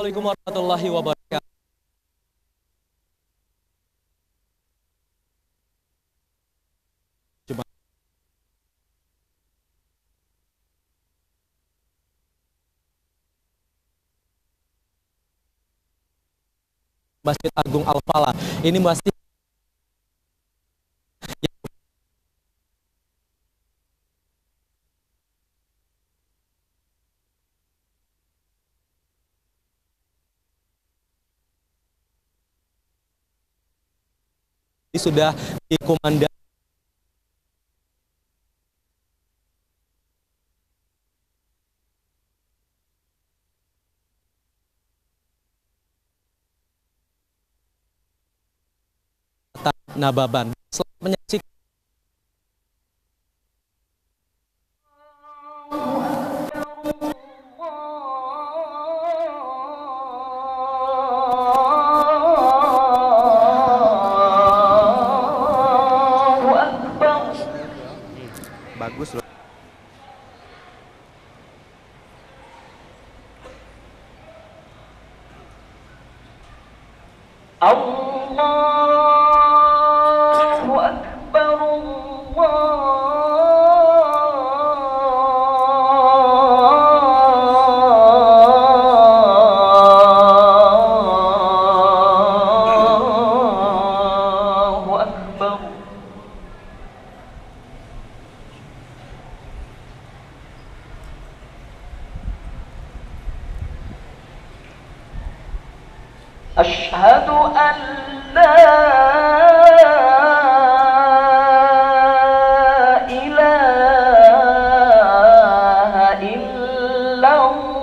Assalamualaikum warahmatullahi wabarakatuh. Masjid Agung Al-Falah ini masih sudah dikomandasi Nababan. Selamat menyaksikan. Bagus loh. Allahu Akbar, Allahu Akbar. أشهد أن لا إله إلا الله.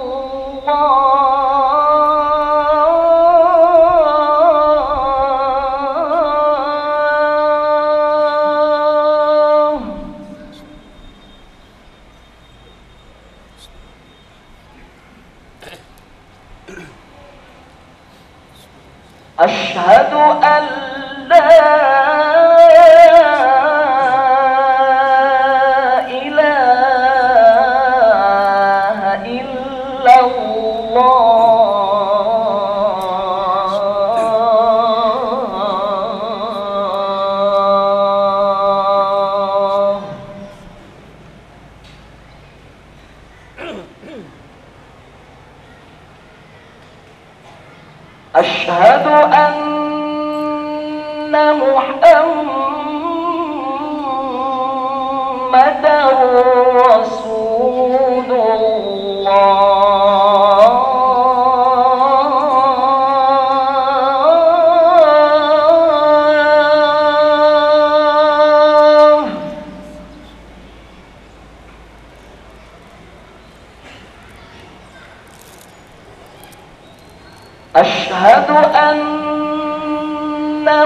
أشهد أن لا إله إلا الله. أشهد أن محمدا رسول الله. أشهد أن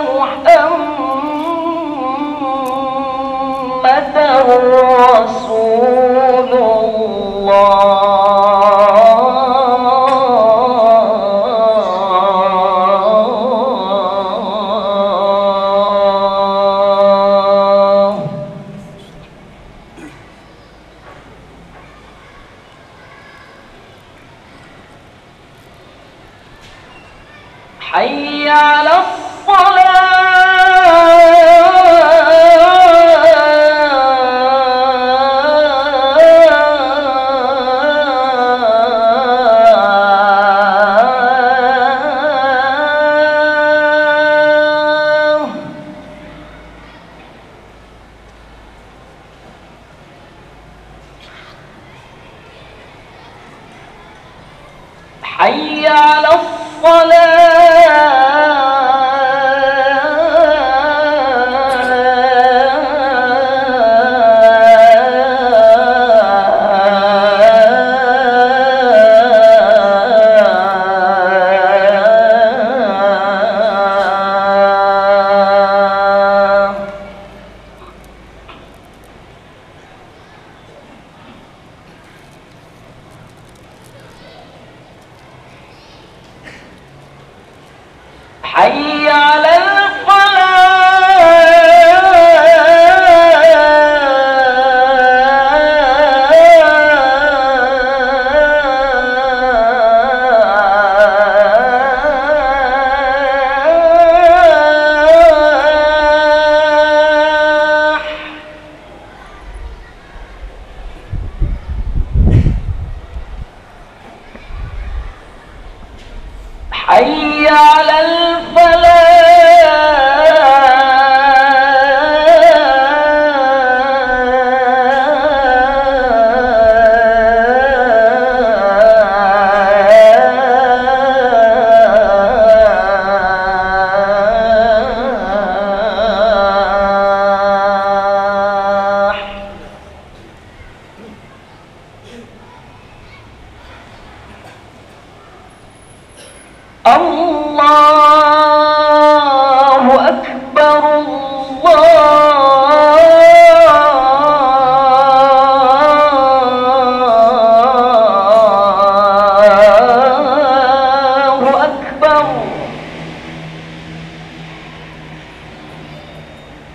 محمدا رسول الله. حي على الصلاة.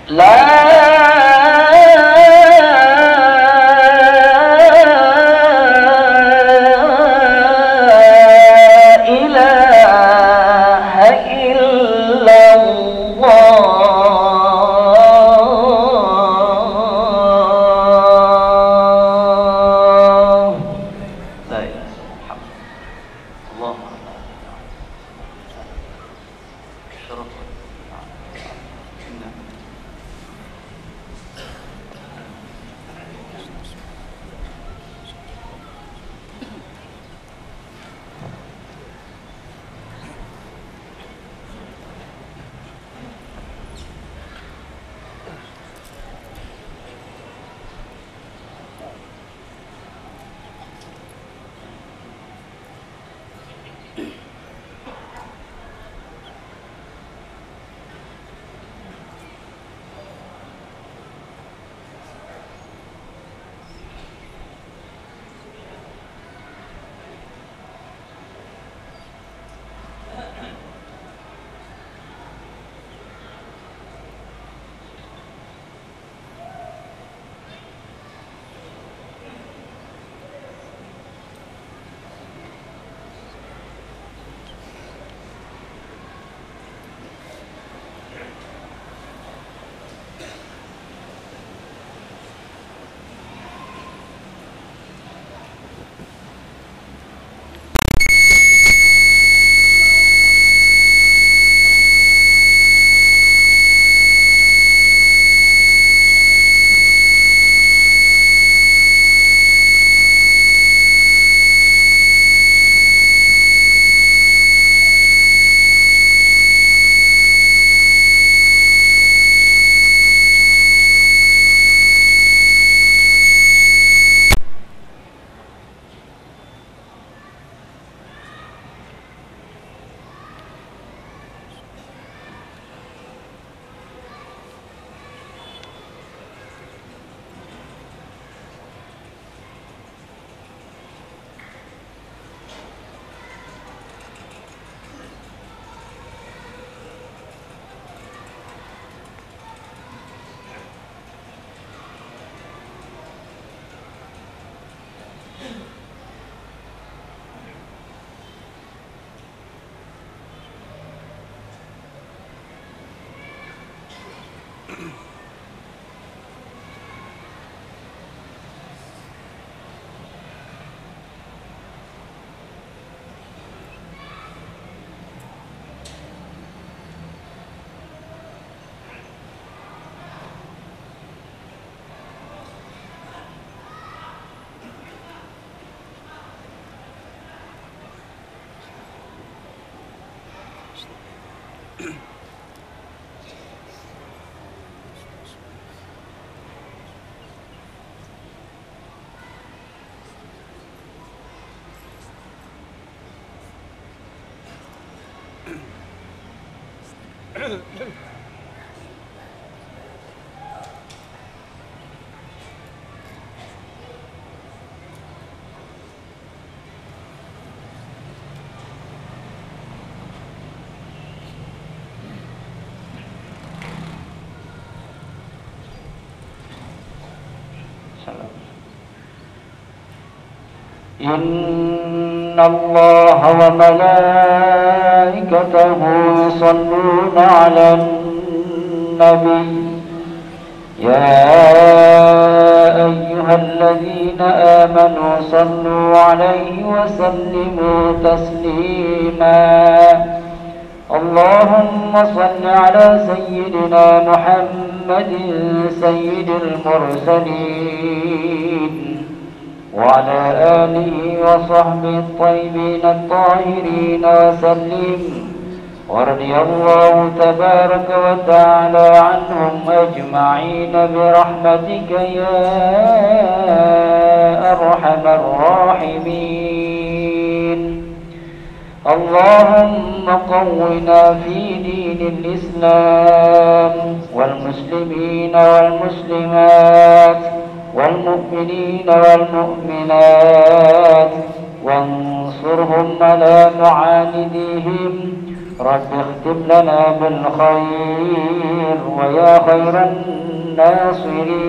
لا إله إلا الله. لا إله إلا الله. شرف. إن الله وملائكته يصلون على النبي يا أيها الذين آمنوا صلوا عليه وسلموا تسليما. اللهم صل على سيدنا محمد سيد المرسلين وعلى آله وصحبه الطيبين الطاهرين وسلم، ورضي الله تبارك وتعالى عنهم أجمعين برحمتك يا أرحم الراحمين. اللهم قونا في دين الإسلام والمسلمين والمسلمات والمؤمنين والمؤمنات وانصرهم على معانديهم. رب اختم لنا بالخير ويا خير الناصرين.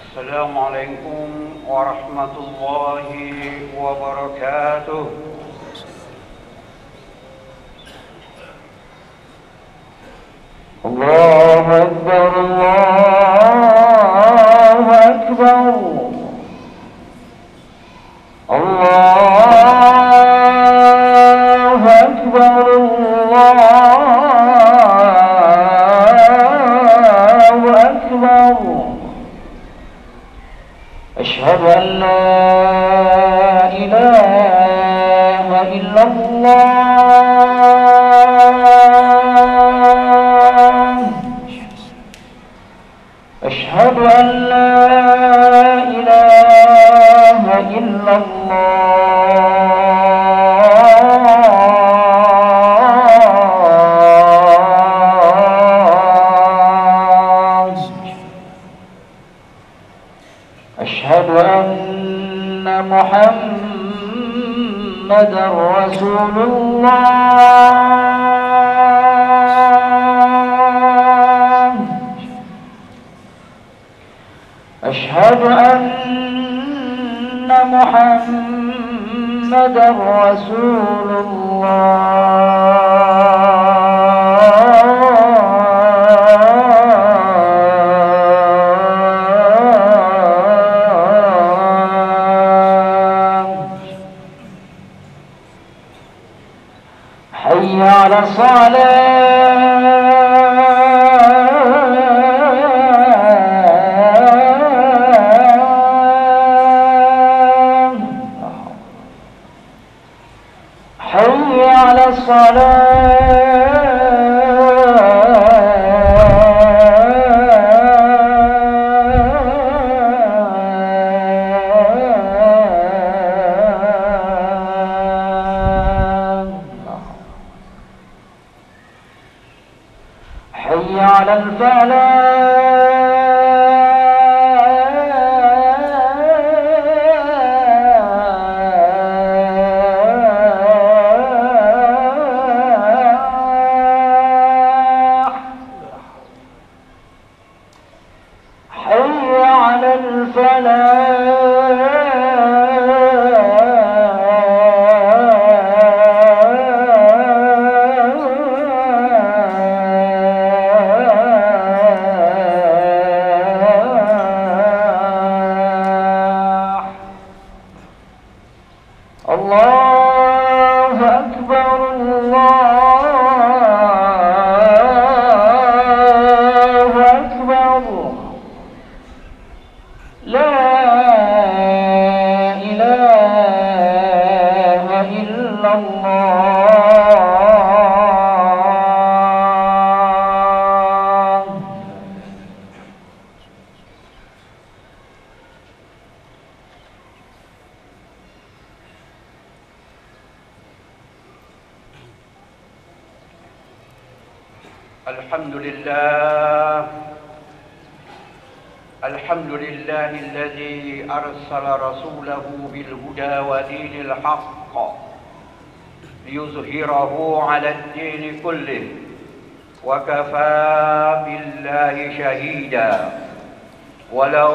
السلام عليكم ورحمة الله وبركاته. الله أكبر الله أكبر الله أكبر الله أكبر. أشهد أن لا إله إلا الله. أشهد أن لا إله إلا الله. أشهد أن محمدًا رسول الله. أشهد أن محمدًا رسول الله. حي على الصلاة. حي على الصلاة. حي على الفلاح. حي على الفلاح. الله أكبر الله أكبر. لا إله إلا الله. الحمد لله الحمد لله الذي أرسل رسوله بالهدى ودين الحق ليظهره على الدين كله وكفى بالله شهيدا ولو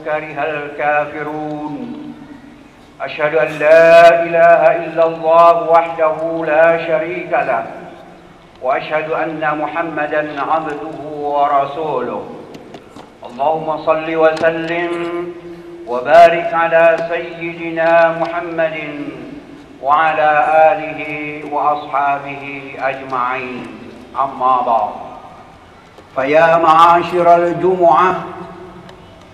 كره الكافرون. أشهد أن لا إله إلا الله وحده لا شريك له وأشهد أن محمدًا عبده ورسوله. اللهم صل وسلم وبارك على سيدنا محمد وعلى آله وأصحابه أجمعين. أما بعد، فيا معاشر الجمعة،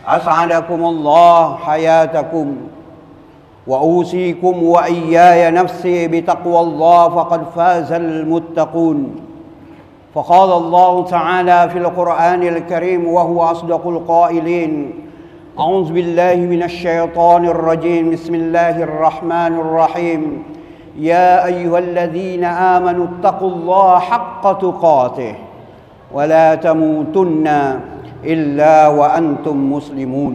أسعدكم الله حياتكم، وأوصيكم وإياي نفسي بتقوى الله فقد فاز المتقون. فقال الله تعالى في القرآن الكريم وهو أصدق القائلين: أعوذ بالله من الشيطان الرجيم، بسم الله الرحمن الرحيم. يا أيها الذين آمنوا اتقوا الله حق تقاته ولا تموتن إلا وأنتم مسلمون.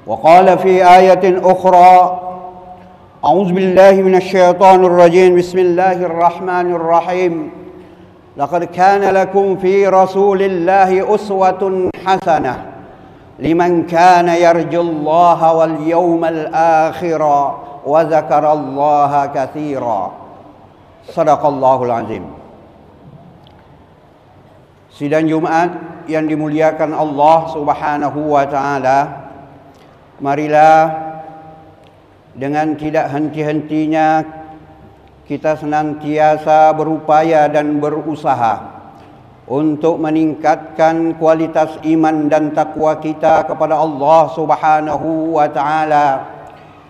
وقال في آية أخرى: أعوذ بالله من الشيطان الرجيم بسم الله الرحمن الرحيم لقد كان لكم في رسول الله أسوة حسنة لمن كان يرجو الله واليوم الآخر وذكر الله كثيرا. صدق الله العظيم. Sidang Jumat yang dimuliakan Allah Subhanahu wa taala, marilah dengan tidak henti-hentinya kita senantiasa berupaya dan berusaha untuk meningkatkan kualitas iman dan takwa kita kepada Allah Subhanahu wa taala,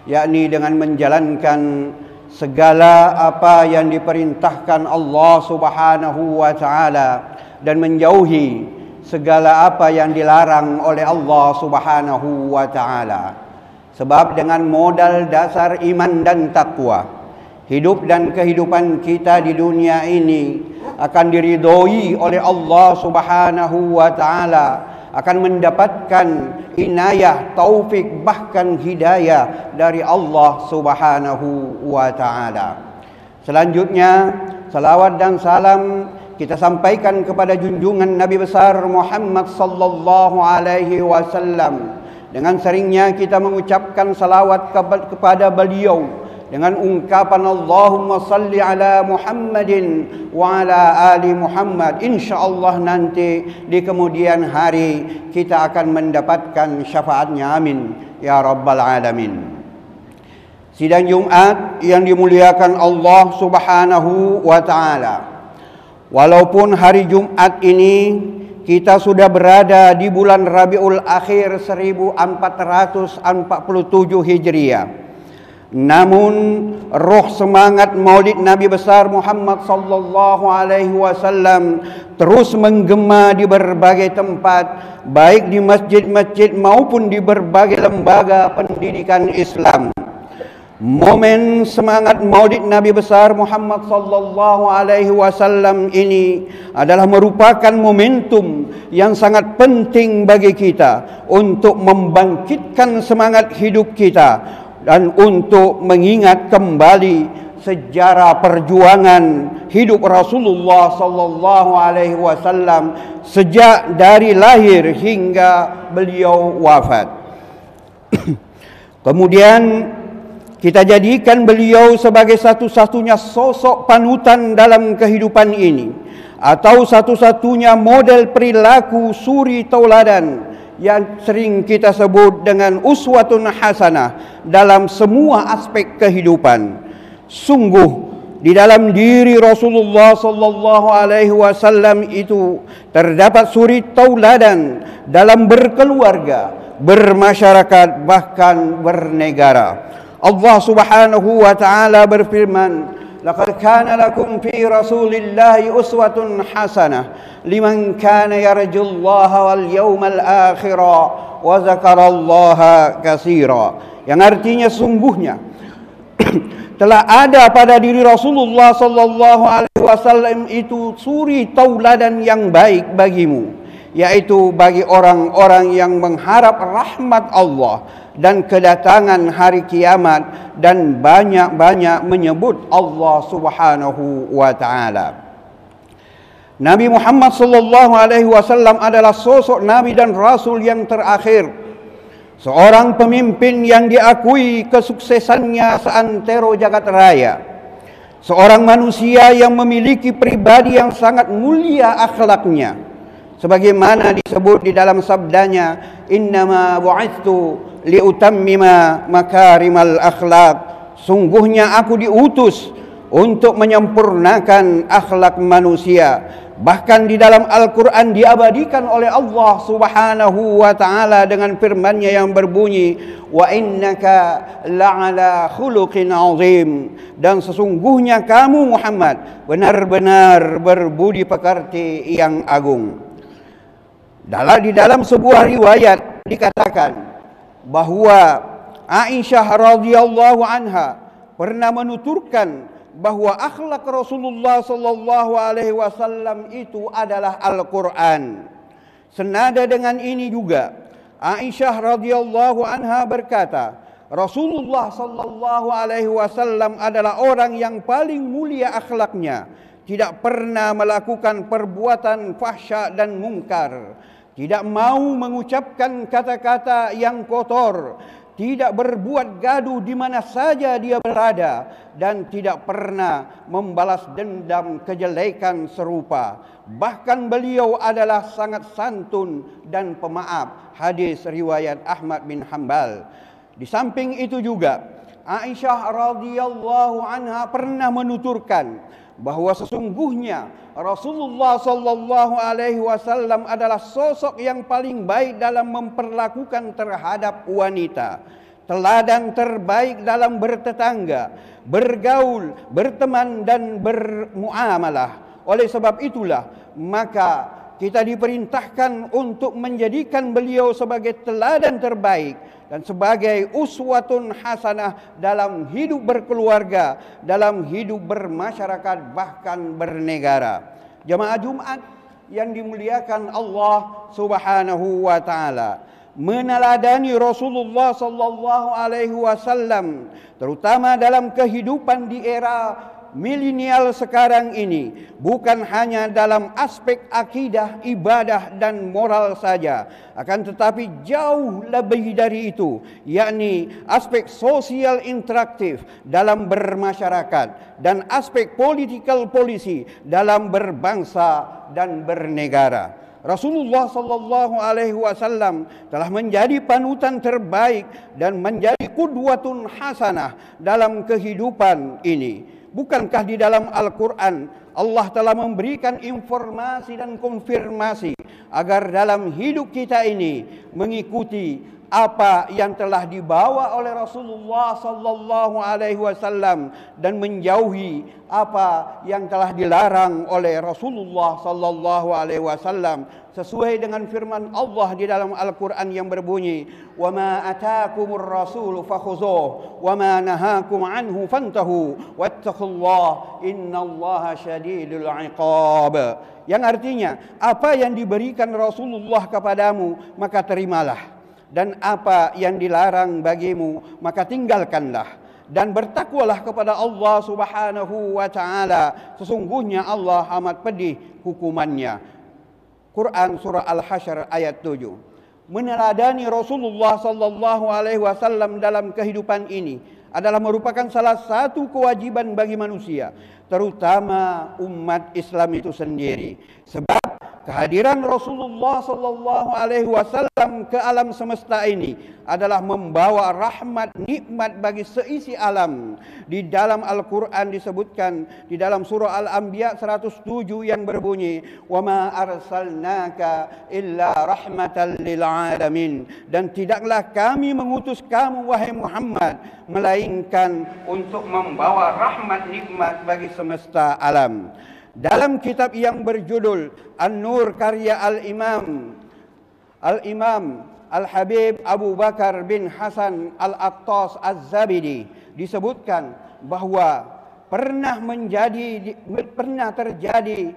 yakni dengan menjalankan segala apa yang diperintahkan Allah Subhanahu wa taala dan menjauhi segala apa yang dilarang oleh Allah Subhanahu wa taala. Sebab dengan modal dasar iman dan takwa, hidup dan kehidupan kita di dunia ini akan diridhoi oleh Allah Subhanahu wa taala, akan mendapatkan inayah, taufik, bahkan hidayah dari Allah Subhanahu wa taala. Selanjutnya, salawat dan salam kita sampaikan kepada junjungan Nabi besar Muhammad sallallahu alaihi wasallam. Dengan seringnya kita mengucapkan salawat kepada beliau dengan ungkapan Allahumma salli ala Muhammadin wa ala ali Muhammad. InsyaAllah nanti di kemudian hari kita akan mendapatkan syafaatnya, amin ya rabbal alamin. Sidang Jumat yang dimuliakan Allah Subhanahu wa taala, walaupun hari Jumat ini kita sudah berada di bulan Rabiul Akhir 1447 Hijriah, namun roh semangat Maulid Nabi besar Muhammad sallallahu alaihi wasallam terus menggema di berbagai tempat, baik di masjid-masjid maupun di berbagai lembaga pendidikan Islam. Momen semangat Maulid Nabi besar Muhammad sallallahu alaihi wasallam ini adalah merupakan momentum yang sangat penting bagi kita untuk membangkitkan semangat hidup kita dan untuk mengingat kembali sejarah perjuangan hidup Rasulullah sallallahu alaihi wasallam sejak dari lahir hingga beliau wafat. Kemudian kita jadikan beliau sebagai satu-satunya sosok panutan dalam kehidupan ini, atau satu-satunya model perilaku suri tauladan yang sering kita sebut dengan uswatun hasanah dalam semua aspek kehidupan. Sungguh di dalam diri Rasulullah sallallahu alaihi wasallam itu terdapat suri tauladan dalam berkeluarga, bermasyarakat, bahkan bernegara. Allah Subhanahu wa taala berfirman, "Laqad kana lakum fi Rasulillahi uswatun hasanah liman kana yarjullaha wal yawmal akhira wa dzakarallaha katsira." Yang artinya sungguhnya telah ada pada diri Rasulullah sallallahu alaihi wasallam itu suri tauladan yang baik bagimu, yaitu bagi orang-orang yang mengharap rahmat Allah dan kedatangan hari kiamat dan banyak-banyak menyebut Allah Subhanahu wa taala. Nabi Muhammad sallallahu alaihi wasallam adalah sosok nabi dan rasul yang terakhir, seorang pemimpin yang diakui kesuksesannya seantero jagat raya, seorang manusia yang memiliki pribadi yang sangat mulia akhlaknya, sebagaimana disebut di dalam sabdanya, "Innama bu'itsu liutammima makarimal akhlak." Sungguhnya aku diutus untuk menyempurnakan akhlak manusia. Bahkan di dalam Al-Quran diabadikan oleh Allah Subhanahu wa ta'ala dengan firman-Nya yang berbunyi, "Wa innaka la'ala khuluqin azim." Dan sesungguhnya kamu Muhammad benar-benar berbudi pekerti yang agung. Di dalam sebuah riwayat dikatakan bahwa Aisyah radhiyallahu anha pernah menuturkan bahwa akhlak Rasulullah sallallahu alaihi wasallam itu adalah Al-Qur'an. Senada dengan ini juga Aisyah radhiyallahu anha berkata, Rasulullah sallallahu alaihi wasallam adalah orang yang paling mulia akhlaknya, tidak pernah melakukan perbuatan fahsya dan mungkar, tidak mau mengucapkan kata-kata yang kotor, tidak berbuat gaduh di mana saja dia berada, dan tidak pernah membalas dendam kejelekan serupa. Bahkan beliau adalah sangat santun dan pemaaf. Hadis riwayat Ahmad bin Hanbal. Di samping itu juga Aisyah radhiyallahu anha pernah menuturkan bahwa sesungguhnya Rasulullah sallallahu alaihi wasallam adalah sosok yang paling baik dalam memperlakukan terhadap wanita, teladan terbaik dalam bertetangga, bergaul, berteman dan bermuamalah. Oleh sebab itulah maka kita diperintahkan untuk menjadikan beliau sebagai teladan terbaik dan sebagai uswatun hasanah dalam hidup berkeluarga, dalam hidup bermasyarakat, bahkan bernegara. Jemaah Jumat yang dimuliakan Allah Subhanahu wa taala, meneladani Rasulullah sallallahu alaihi wasallam terutama dalam kehidupan di era milenial sekarang ini bukan hanya dalam aspek akidah, ibadah dan moral saja, akan tetapi jauh lebih dari itu, yakni aspek sosial interaktif dalam bermasyarakat dan aspek political policy dalam berbangsa dan bernegara. Rasulullah sallallahu alaihi wasallam telah menjadi panutan terbaik dan menjadi qudwatun hasanah dalam kehidupan ini. Bukankah di dalam Al-Quran Allah telah memberikan informasi dan konfirmasi agar dalam hidup kita ini mengikuti apa yang telah dibawa oleh Rasulullah sallallahu alaihi wasallam dan menjauhi apa yang telah dilarang oleh Rasulullah sallallahu alaihi wasallam, sesuai dengan firman Allah di dalam Al-Quran yang berbunyi, "Wa ma ataakumur rasulu fakhuzuh wa ma nahakum anhu fantahu wattaqullaha innallaha syadidul iqab." Yang artinya, apa yang diberikan Rasulullah kepadamu maka terimalah, dan apa yang dilarang bagimu maka tinggalkanlah, dan bertakwalah kepada Allah Subhanahu wa taala, sesungguhnya Allah amat pedih hukumannya. Quran surah Al-Hasyr ayat 7. Meneladani Rasulullah sallallahu alaihi wasallam dalam kehidupan ini adalah merupakan salah satu kewajiban bagi manusia, terutama umat Islam itu sendiri. Sebab kehadiran Rasulullah sallallahu alaihi wasallam ke alam semesta ini adalah membawa rahmat nikmat bagi seisi alam. Di dalam Al-Quran disebutkan di dalam surah Al-Anbiya 107 yang berbunyi, "Wa ma arsalnaka illa rahmatan lil alamin." Dan tidaklah kami mengutus kamu wahai Muhammad melainkan untuk membawa rahmat nikmat bagi semesta alam. Dalam kitab yang berjudul An-Nur karya Al-Imam Al-Habib Abu Bakar bin Hasan Al-Attas Az-Zabidi disebutkan bahwa pernah terjadi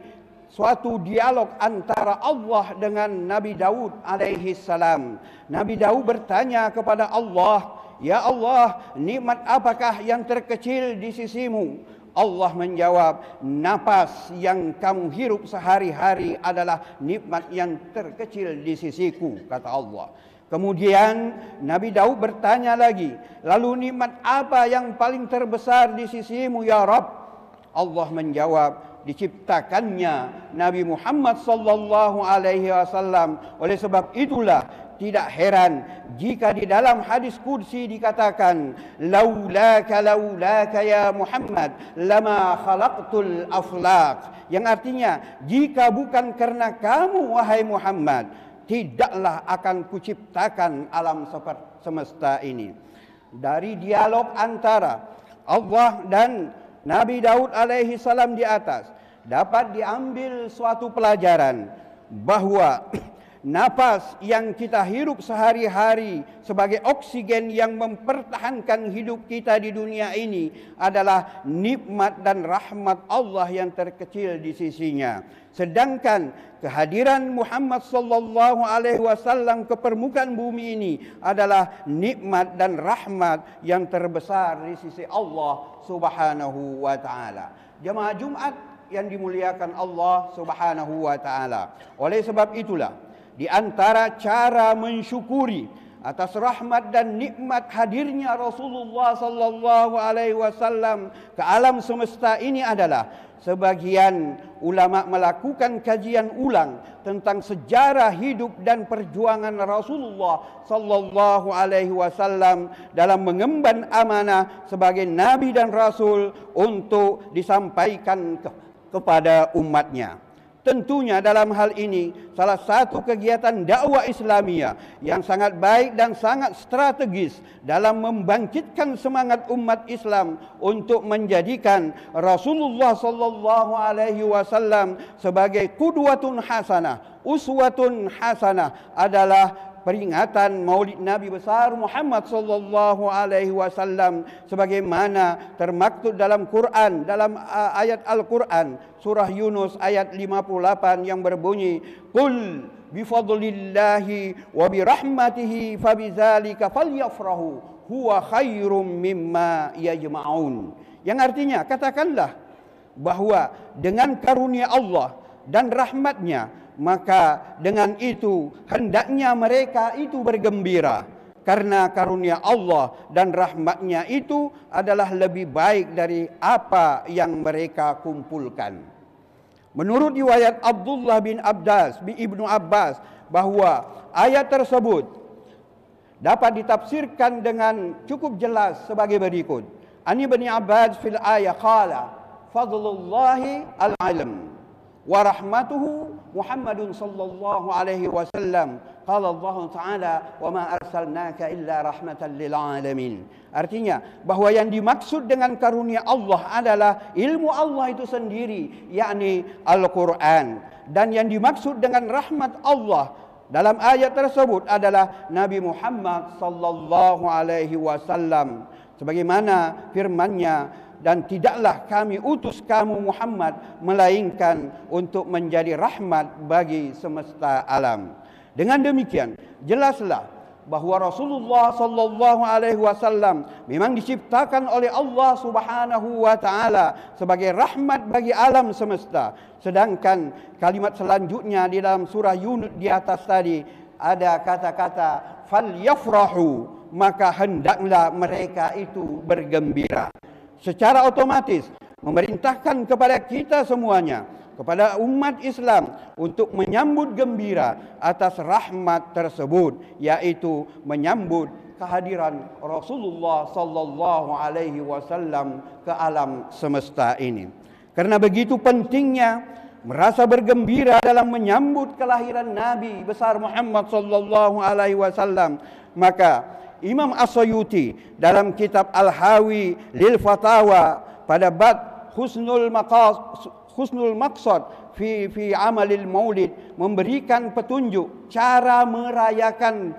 suatu dialog antara Allah dengan Nabi Daud alaihi salam. Nabi Daud bertanya kepada Allah, "Ya Allah, nikmat apakah yang terkecil di sisimu?" Allah menjawab, "Napas yang kamu hirup sehari-hari adalah nikmat yang terkecil di sisiku," kata Allah. Kemudian Nabi Daud bertanya lagi, "Lalu nikmat apa yang paling terbesar di sisimu ya Rabb?" Allah menjawab, "Diciptakannya Nabi Muhammad sallallahu alaihi wasallam." Oleh sebab itulah tidak heran jika di dalam hadis qudsi dikatakan, laulaka ya Muhammad lama khalaqtul aflaq, yang artinya jika bukan karena kamu wahai Muhammad tidaklah akan kuciptakan alam semesta ini. Dari dialog antara Allah dan Nabi Daud alaihi salam di atas dapat diambil suatu pelajaran bahwa Napas yang kita hirup sehari-hari sebagai oksigen yang mempertahankan hidup kita di dunia ini adalah nikmat dan rahmat Allah yang terkecil di sisinya. Sedangkan kehadiran Muhammad sallallahu alaihi wasallam ke permukaan bumi ini adalah nikmat dan rahmat yang terbesar di sisi Allah Subhanahu wa taala. Jemaah Jumat yang dimuliakan Allah Subhanahu wa taala. Oleh sebab itulah di antara cara mensyukuri atas rahmat dan nikmat hadirnya Rasulullah sallallahu alaihi wasallam ke alam semesta ini adalah sebagian ulama melakukan kajian ulang tentang sejarah hidup dan perjuangan Rasulullah sallallahu alaihi wasallam dalam mengemban amanah sebagai nabi dan rasul untuk disampaikan kepada umatnya. Tentunya dalam hal ini salah satu kegiatan dakwah Islamiyah yang sangat baik dan sangat strategis dalam membangkitkan semangat umat Islam untuk menjadikan Rasulullah sallallahu alaihi wasallam sebagai qudwatun hasanah, uswatun hasanah adalah peringatan Maulid Nabi besar Muhammad sallallahu alaihi wasallam sebagaimana termaktub dalam Quran, dalam ayat Al-Quran surah Yunus ayat 58 yang berbunyi, "Qul bi fadlillahi wa bi rahmatihi fabidzalika falyafrahu huwa khairum mimma yajma'un." Yang artinya, katakanlah bahwa dengan karunia Allah dan rahmatnya, maka dengan itu hendaknya mereka itu bergembira, karena karunia Allah dan rahmatnya itu adalah lebih baik dari apa yang mereka kumpulkan. Menurut riwayat Abdullah bin Ibnu Abbas bahwa ayat tersebut dapat ditafsirkan dengan cukup jelas sebagai berikut. Ani bin Abbas fil ayat qala fadlullahi al-ilm wa rahmatuhu Muhammadun sallallahu alaihi wasallam qala Allah taala wa ma arsalnaka illa rahmatan lil alamin. Artinya bahwa yang dimaksud dengan karunia Allah adalah ilmu Allah itu sendiri, yakni Al-Qur'an, dan yang dimaksud dengan rahmat Allah dalam ayat tersebut adalah Nabi Muhammad sallallahu alaihi wasallam sebagaimana firman-Nya, dan tidaklah kami utus kamu Muhammad melainkan untuk menjadi rahmat bagi semesta alam. Dengan demikian jelaslah bahwa Rasulullah sallallahu alaihi wasallam memang diciptakan oleh Allah Subhanahu wa taala sebagai rahmat bagi alam semesta. Sedangkan kalimat selanjutnya di dalam surah Yunus di atas tadi ada kata-kata falyafrahu, maka hendaklah mereka itu bergembira. Secara otomatis memerintahkan kepada kita semuanya, kepada umat Islam untuk menyambut gembira atas rahmat tersebut, yaitu menyambut kehadiran Rasulullah sallallahu alaihi wasallam ke alam semesta ini. Karena begitu pentingnya merasa bergembira dalam menyambut kelahiran Nabi besar Muhammad sallallahu alaihi wasallam, maka Imam As-Suyuti dalam kitab Al-Hawi lil Fatawa pada bab Husnul Maqsad fi amalil maulid memberikan petunjuk cara merayakan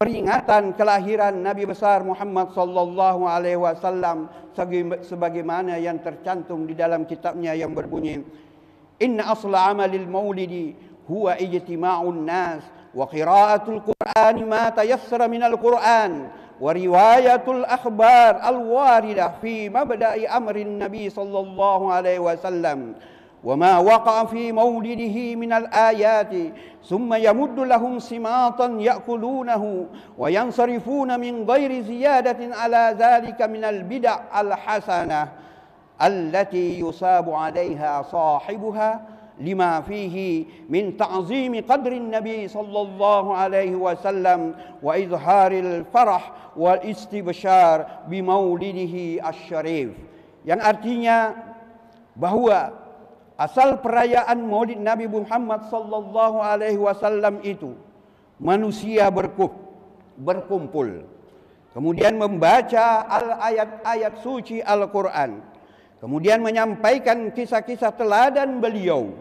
peringatan kelahiran Nabi besar Muhammad sallallahu alaihi wasallam sebagaimana yang tercantum di dalam kitabnya yang berbunyi, "Inna asla amalil maulidi huwa ijtima'un nas wa qira'atul Qur'an ma tayassara minal Qur'an wa riwayatul akhbar al-waridah fi mabda'i amrin Nabi sallallahu alaihi wasallam wa ma waqa'a fi maulidihi minal ayati thumma yamuddu lahum simatan ya'kulunahu wa yansarifuna min ghairi ziyadatin ala dhalika minal bid'ah al-hasanah allati yusabu 'alaiha sahibuha lima fihi min ta'zimi qadrin Nabi sallallahu alaihi wasallam wa izharil farah wal istibsyar bi maulidihi asy-syarif." Yang artinya bahwa asal perayaan Maulid Nabi Muhammad sallallahu alaihi wasallam itu manusia berkumpul, kemudian membaca ayat-ayat suci Al-Quran, kemudian menyampaikan kisah-kisah teladan beliau,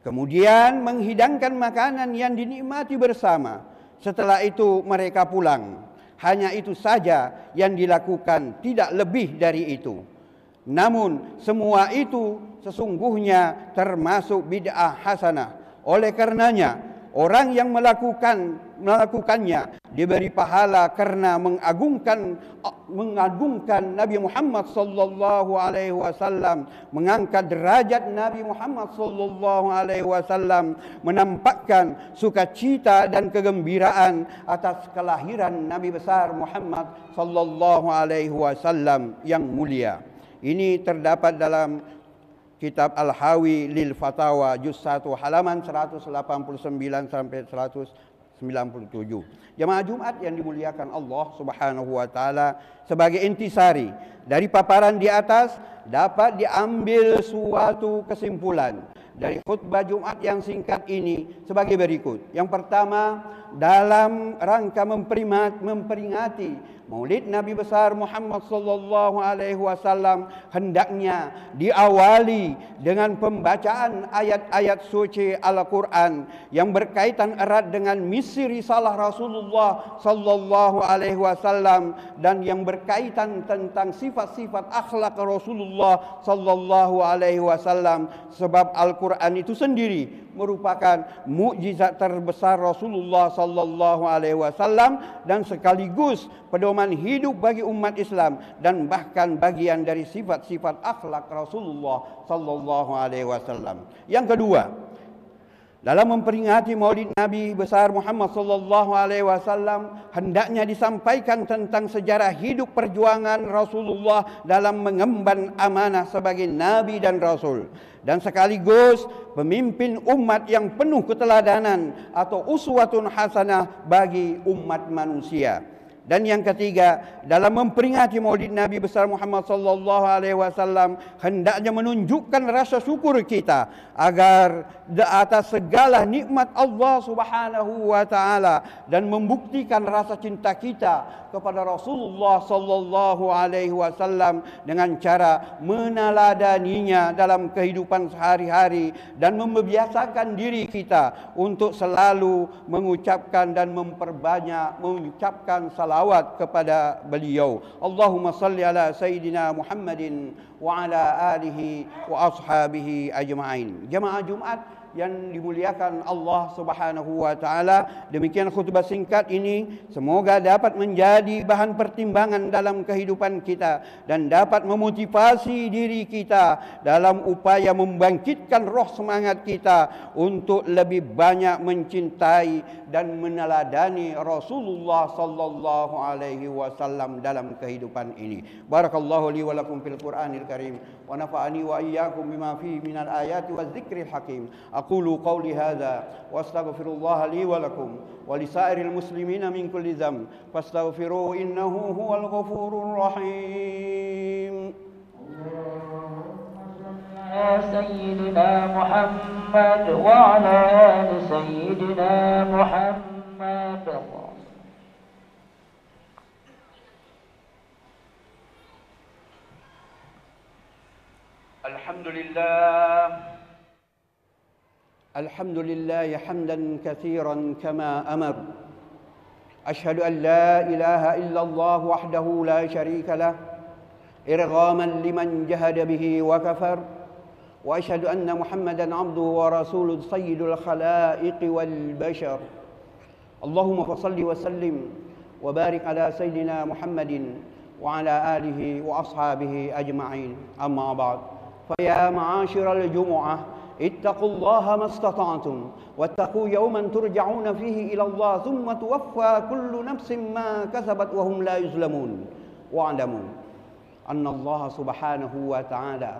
Kemudian menghidangkan makanan yang dinikmati bersama. Setelah itu mereka pulang. Hanya itu saja yang dilakukan, tidak lebih dari itu. Namun semua itu sesungguhnya termasuk bid'ah hasanah. Oleh karenanya orang yang melakukannya diberi pahala karena mengagungkan Nabi Muhammad sallallahu alaihi wasallam, mengangkat derajat Nabi Muhammad sallallahu alaihi wasallam, menampakkan sukacita dan kegembiraan atas kelahiran Nabi besar Muhammad sallallahu alaihi wasallam yang mulia. Ini terdapat dalam kitab Al-Hawi lil Fatawa juz 1 halaman 189 sampai 197. Jemaah Jumat yang dimuliakan Allah Subhanahu wa taala, sebagai intisari dari paparan di atas dapat diambil suatu kesimpulan dari khutbah Jumat yang singkat ini sebagai berikut. Yang pertama, dalam rangka memperingati Maulid Nabi besar Muhammad sallallahu alaihi wasallam, hendaknya diawali dengan pembacaan ayat-ayat suci Al-Qur'an yang berkaitan erat dengan misi risalah Rasulullah sallallahu alaihi wasallam dan yang berkaitan tentang sifat-sifat akhlak Rasulullah sallallahu alaihi wasallam, sebab Al-Qur'an itu sendiri merupakan mukjizat terbesar Rasulullah sallallahu alaihi wasallam dan sekaligus pedoman hidup bagi umat Islam dan bahkan bagian dari sifat-sifat akhlak Rasulullah sallallahu alaihi wasallam. Yang kedua, dalam memperingati Maulid Nabi besar Muhammad sallallahu alaihi wasallam, hendaknya disampaikan tentang sejarah hidup perjuangan Rasulullah dalam mengemban amanah sebagai nabi dan rasul, dan sekaligus pemimpin umat yang penuh keteladanan atau uswatun hasanah bagi umat manusia. Dan yang ketiga, dalam memperingati Maulid Nabi besar Muhammad sallallahu alaihi wasallam, hendaknya menunjukkan rasa syukur kita agar di atas segala nikmat Allah Subhanahu wa taala dan membuktikan rasa cinta kita kepada Rasulullah sallallahu alaihi wasallam dengan cara meneladaninya dalam kehidupan sehari-hari dan membiasakan diri kita untuk selalu mengucapkan dan memperbanyak mengucapkan salawat kepada beliau. Allahumma salli ala Sayyidina Muhammadin wa ala alihi wa ashabihi ajma'in. Jemaah Jumat yang dimuliakan Allah Subhanahu wa taala, demikian khutbah singkat ini semoga dapat menjadi bahan pertimbangan dalam kehidupan kita dan dapat memotivasi diri kita dalam upaya membangkitkan roh semangat kita untuk lebih banyak mencintai dan meneladani Rasulullah sallallahu alaihi wasallam dalam kehidupan ini. Barakallahu li wa lakum fil Qur'anil Karim wa nafa'ani wa iyyakum bima fihi minal ayati wadzikril hakim. Aqulu qawli hadza wa astaghfirullah li wa lakum wa lisairil muslimina min kulli dzamb fastaghfiruhu innahu huwal ghafurur rahim. سيدنا محمد وعلى آل سيدنا محمد. الحمد لله الحمد لله حمدا كثيرا كما أمر. أشهد أن لا إله إلا الله وحده لا شريك له إرغاما لمن جهد به وكفر، وأشهد أن محمدا عبده ورسوله سيد الخلائق والبشر. اللهم صل وسلم وبارك على سيدنا محمد وعلى آله وأصحابه أجمعين. أما بعد، فيا معاشر الجمعة اتقوا الله ما استطعتم واتقوا يوما ترجعون فيه إلى الله ثم توفى كل نفس ما كسبت وهم لا يظلمون. واعلموا أن الله سبحانه وتعالى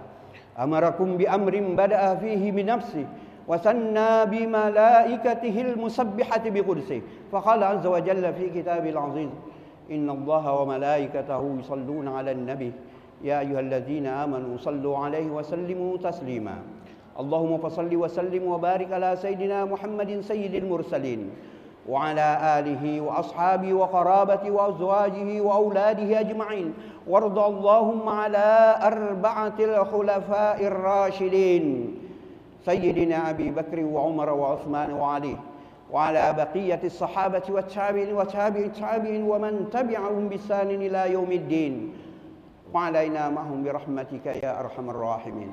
أمركم بأمر بدأ فيه بنفسه وثنى بملائكته المسبحة بقدسه، فقال عز وجل في كتابه العزيز: إن الله وملائكته يصلون على النبي يا أيها الذين آمنوا صلوا عليه وسلموا تسليما. اللهم فصل وسلم وبارك على سيدنا محمد سيد المرسلين وعلى آله وأصحابه وقرابته وأزواجه وأولاده أجمعين، وارض اللهم على أربعة الخلفاء الراشدين سيدنا أبي بكر وعمر وعثمان وعلي وعلى بقية الصحابة والتابعين والتابعين ومن تبعهم بإحسان إلى يوم الدين وعلينا معهم برحمتك يا أرحم الراحمين.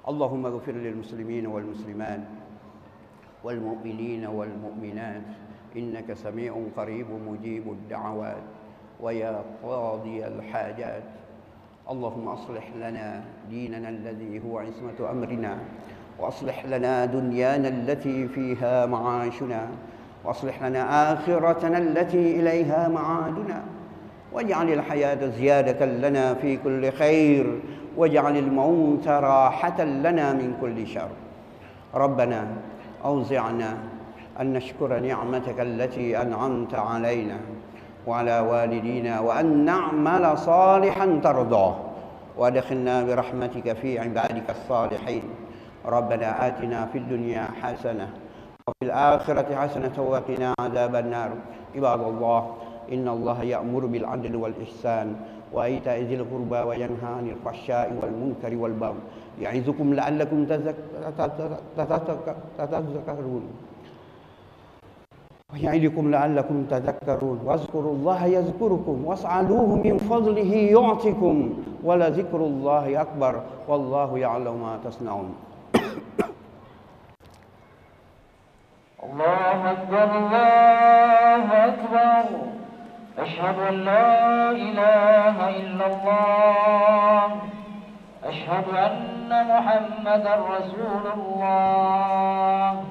اللهم اغفر للمسلمين والمسلمات والمؤمنين والمؤمنات إنك سميع قريب مجيب الدعوات ويا قاضي الحاجات. اللهم أصلح لنا ديننا الذي هو عصمة أمرنا، وأصلح لنا دنيانا التي فيها معاشنا، وأصلح لنا آخرتنا التي إليها معادنا، واجعل الحياة زيادة لنا في كل خير، واجعل الموت راحة لنا من كل شر. ربنا أوزعنا أن نشكر نعمتك التي أنعمت علينا وعلى والدينا، وأن نعمل صالحا ترضاه، وادخلنا برحمتك في عبادك الصالحين. ربنا آتنا في الدنيا حسنة وفي الآخرة حسنة وقنا عذاب النار. عباد الله، إن الله يأمر بالعدل والإحسان وإيتاء ذي القربى وينهى عن الفحشاء والمنكر والبغي يعظكم لعلكم تذكرون ويعظكم لعلكم تذكرون. واذكروا الله يذكركم واسألوه من فضله يعطكم ولذكر الله أكبر والله يعلم ما تصنعون. الله أكبر الله أكبر. أشهد أن لا إله إلا الله. أشهد أن محمدا رسول الله.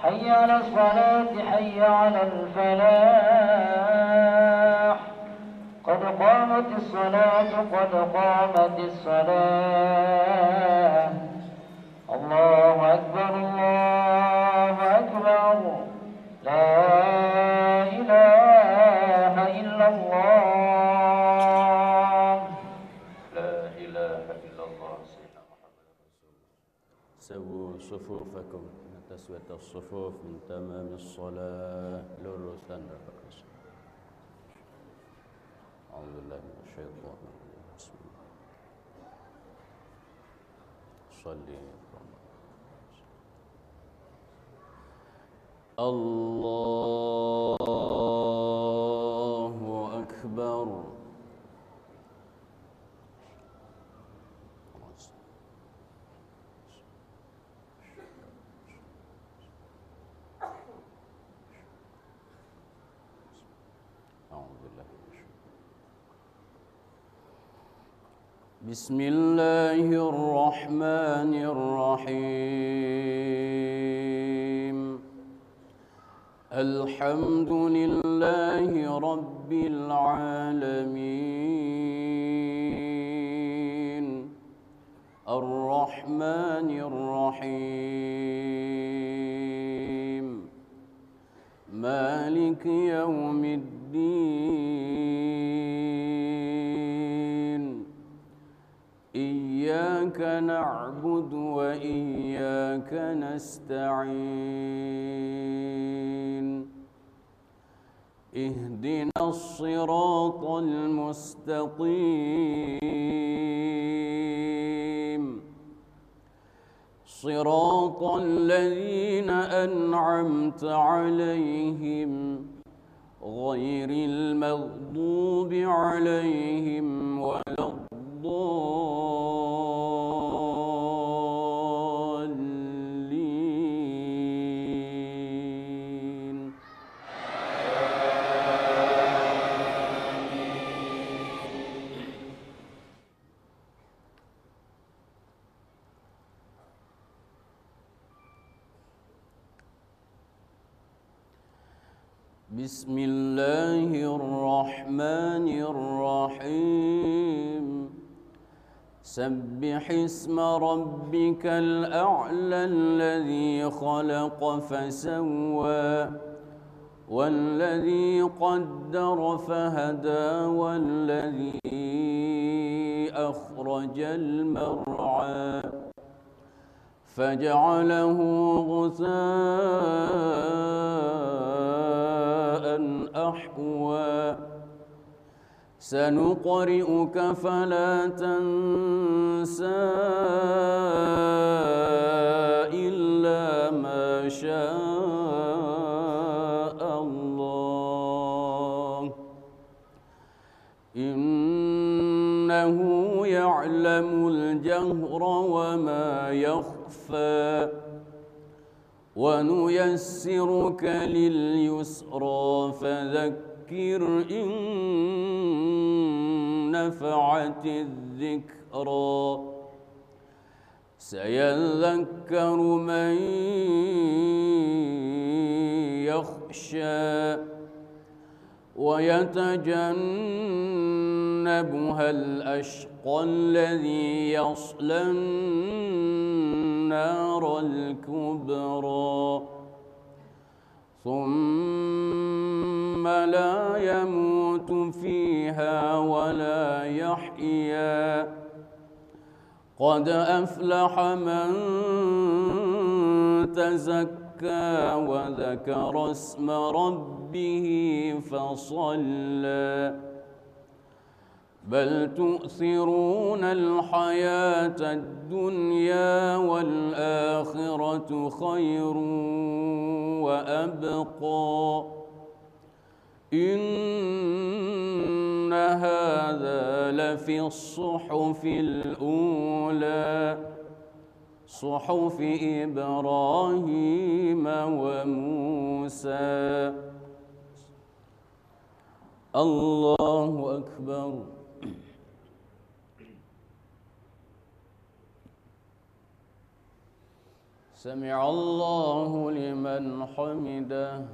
حي على الصلاة حي على الفلاح. قد قامت الصلاة قد قامت الصلاة. الله أكبر الله أكبر. لا إله إلا الله. لا إله إلا الله. سيدنا محمد رسول الله. سووا صفوفكم. تسوية الصفوف من تمام الصلاة. لرسان الرأس. أعوذ بالله من الشيطان الرجيم. بسم الله. صلي. الله أكبر. بسم الله الرحمن الرحيم. الحمد لله رب العالمين. الرحمن الرحيم. مالك يوم الدين. إياك نعبد وإياك نستعين. اهدنا الصراط المستقيم. صراط الذين أنعمت عليهم غير المغضوب عليهم ولا الضالين. بسم الله الرحمن الرحيم. سبح اسم ربك الأعلى الذي خلق فسوى والذي قدر فهدى والذي أخرج المرعى فجعله غثاء أحوى. سنقرئك فلا تنسى إلا ما شاء الله إنه يعلم الجهر وما يخفى ونيسرك لليسرى فذكر إن نفعت الذكرى سيذكر من يخشى ويتجنبها الأشقى الذي يصلى النار الكبرى ثم لا يموت فيها ولا يحيا قد أفلح من تزكى وذكر اسم ربه فصلى بل تؤثرون الحياة الدنيا والآخرة خير وأبقى إن هذا لفي الصحف الأولى صحف إبراهيم وموسى الله أكبر سمع الله لمن حمده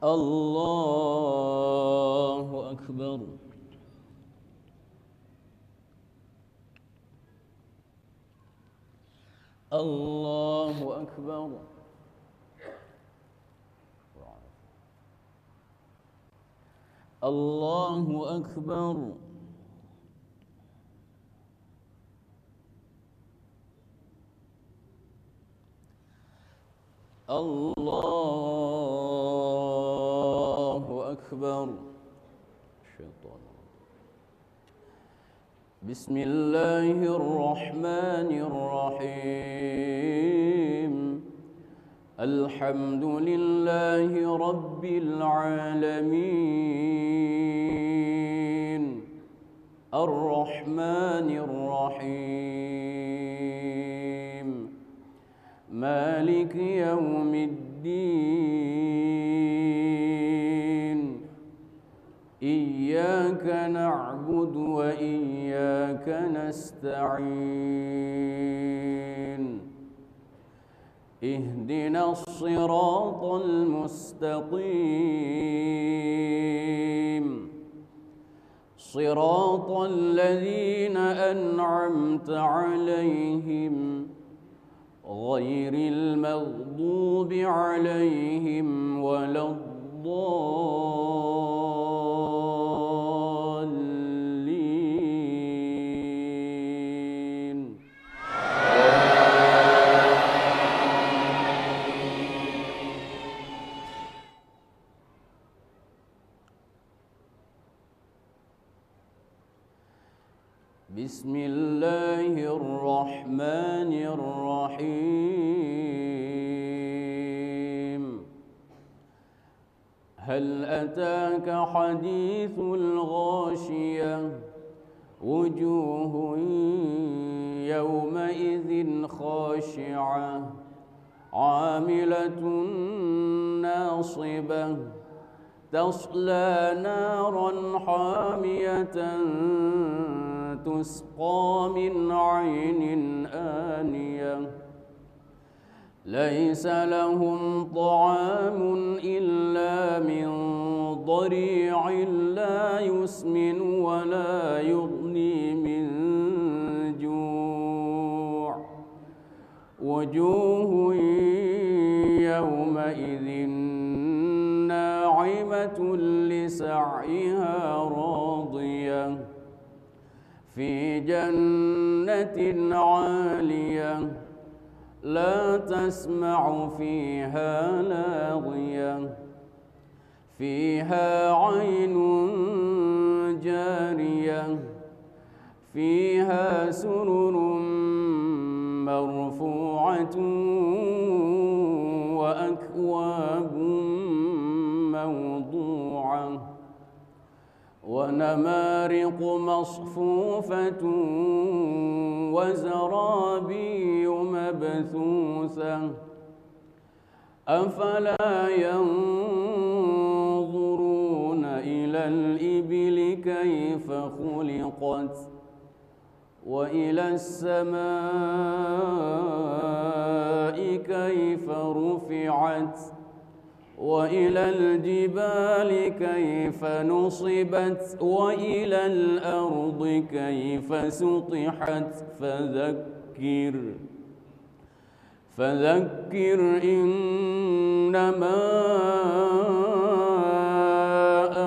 الله أكبر الله أكبر الله أكبر الله أكبر بسم الله الرحمن الرحيم الحمد لله رب العالمين الرحمن الرحيم مالك يوم الدين إياك نعبد وإياك نستعين اهدنا الصراط المستقيم صراط الذين أنعمت عليهم غير المغضوب عليهم ولا الضالين بسم الله الرحمن الرحيم هل أتاك حديث الغاشية وجوه يومئذ خاشعة عاملة ناصبة تصلى نارا حامية تسقى من عين آنية ليس لهم طعام إلا من ضريع لا يسمن ولا يغني من جوع وجوه يومئذ ناعمة لسعيها راضية في جنة عالية لا تسمع فيها لاغية فيها عين جارية فيها سرر مرفوعة وأكواب موضوعة ونمارق مصفوفة وزرابي مبثوثة أفلا ينظرون إلى الإبل كيف خلقت وإلى السماء كيف رفعت وإلى الجبال كيف نصبت وإلى الأرض كيف سطحت فذكر إنما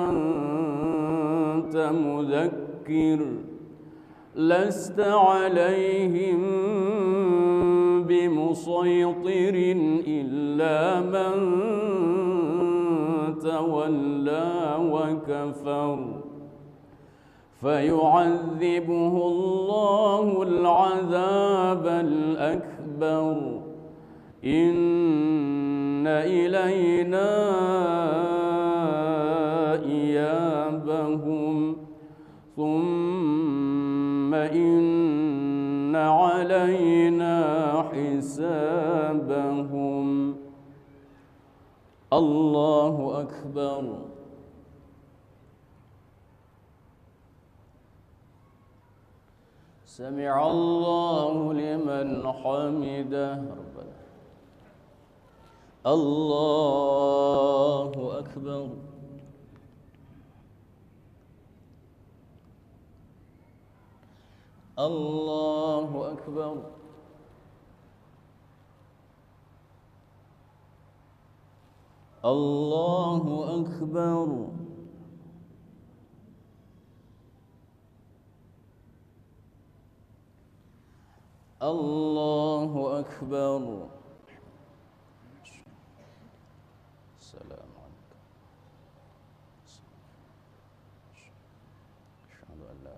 أنت مذكر لست عليهم بمسيطر إلا من تولى وكفر فيعذبه الله العذاب الأكبر إن إلينا إيابهم ثم إن علينا حسابهم. الله أكبر. سمع الله لمن حمده. ربنا الله أكبر. الله أكبر. الله أكبر. الله أكبر. السلام عليكم. أشهد أن لا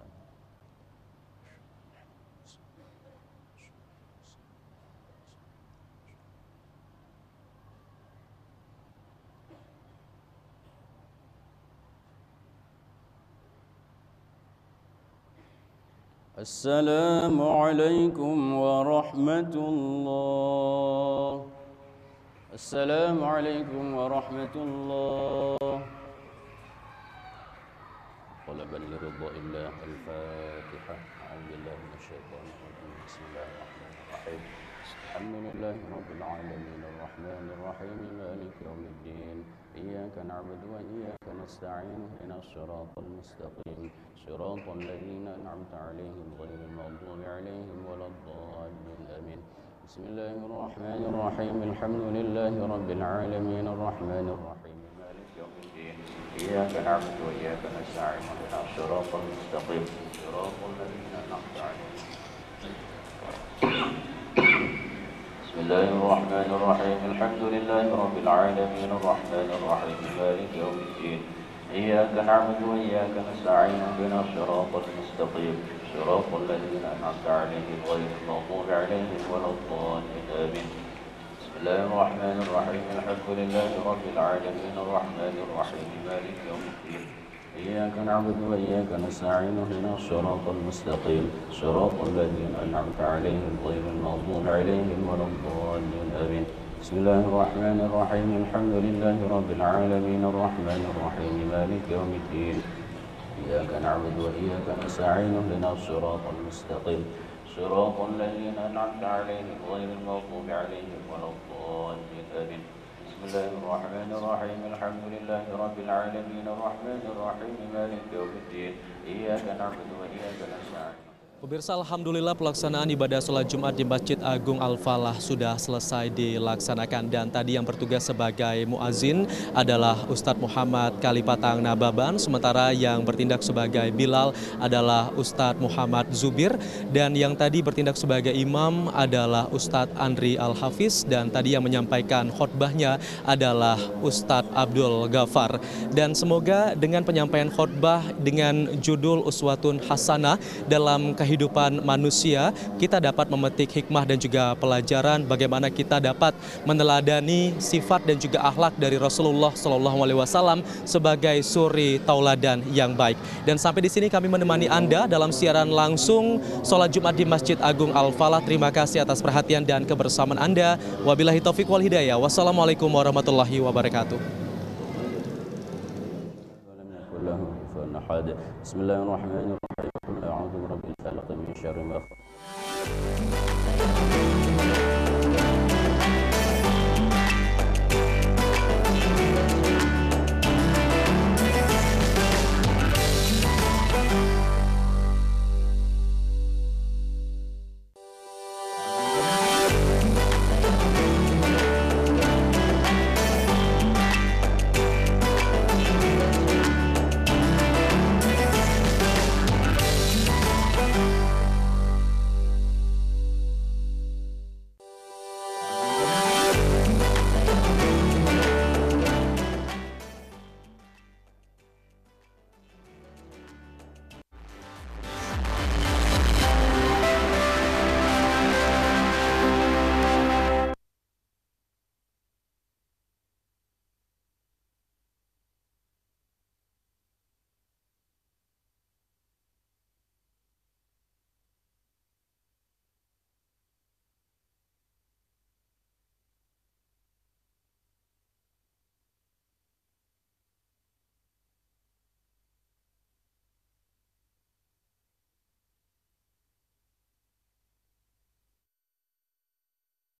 السلام عليكم ورحمة الله. السلام عليكم ورحمة الله. طلبا لرضا الله. الفاتحة. أعوذ بالله من الشيطان الرجيم. بسم الله الرحمن الرحيم. الحمد لله رب العالمين الرحمن الرحيم مالك يوم الدين. إياك نعبد وإياك نستعين اهدنا الصراط المستقيم صراط الذين أنعمت عليهم غير المغضوب عليهم ولا الضالين آمين. بسم الله الرحمن الرحيم. الحمد لله رب العالمين الرحمن الرحيم مالك يوم الدين. إياك نعبد وإياك نستعين اهدنا الصراط المستقيم صراط الذين أنعمت عليهم. بسم الله الرحمن الرحيم. الحمد لله رب العالمين الرحمن الرحيم مالك يوم الدين. إياك نعبد وإياك نستعين اهدنا الصراط المستقيم صراط الذين أنعمت عليهم غير المغضوب عليهم ولا الضالين آمين. بسم الله الرحمن الرحيم. الحمد لله رب العالمين الرحمن الرحيم مالك يوم الدين. إياك نعبد وإياك نستعين اهدنا الصراط المستقيم صراط الذين أنعمت عليهم غير المغضوب عليهم ولا الضالين آمين. بسم الله الرحمن الرحيم. الحمد لله رب العالمين الرحمن الرحيم مالك يوم الدين. إياك نعبد وإياك نستعين اهدنا الصراط المستقيم صراط الذين أنعمت عليهم غير المغضوب عليهم ولا الضالين آمين. بسم الله الرحمن الرحيم. الحمد لله رب العالمين الرحمن الرحيم مالك يوم الدين. إياك نعبد وإياك نستعين. Pemirsa, alhamdulillah pelaksanaan ibadah sholat Jumat di Masjid Agung Al-Falah sudah selesai dilaksanakan, dan tadi yang bertugas sebagai muazin adalah Ustadz Muhammad Kalipatang Nababan, sementara yang bertindak sebagai Bilal adalah Ustadz Muhammad Zubir, dan yang tadi bertindak sebagai imam adalah Ustadz Andri Al-Hafiz, dan tadi yang menyampaikan khotbahnya adalah Ustadz Abdul Ghafar. Dan semoga dengan penyampaian khotbah dengan judul Uswatun Hasanah dalam kehidupan manusia, kita dapat memetik hikmah dan juga pelajaran bagaimana kita dapat meneladani sifat dan juga akhlak dari Rasulullah SAW sebagai suri tauladan yang baik. Dan sampai di sini kami menemani Anda dalam siaran langsung sholat Jumat di Masjid Agung Al-Falah. Terima kasih atas perhatian dan kebersamaan Anda. Wabillahi taufiq wal hidayah. Wassalamualaikum warahmatullahi wabarakatuh. Bismillahirrahmanirrahim. A'udzu birabbil falaq min syarri ma khalaq.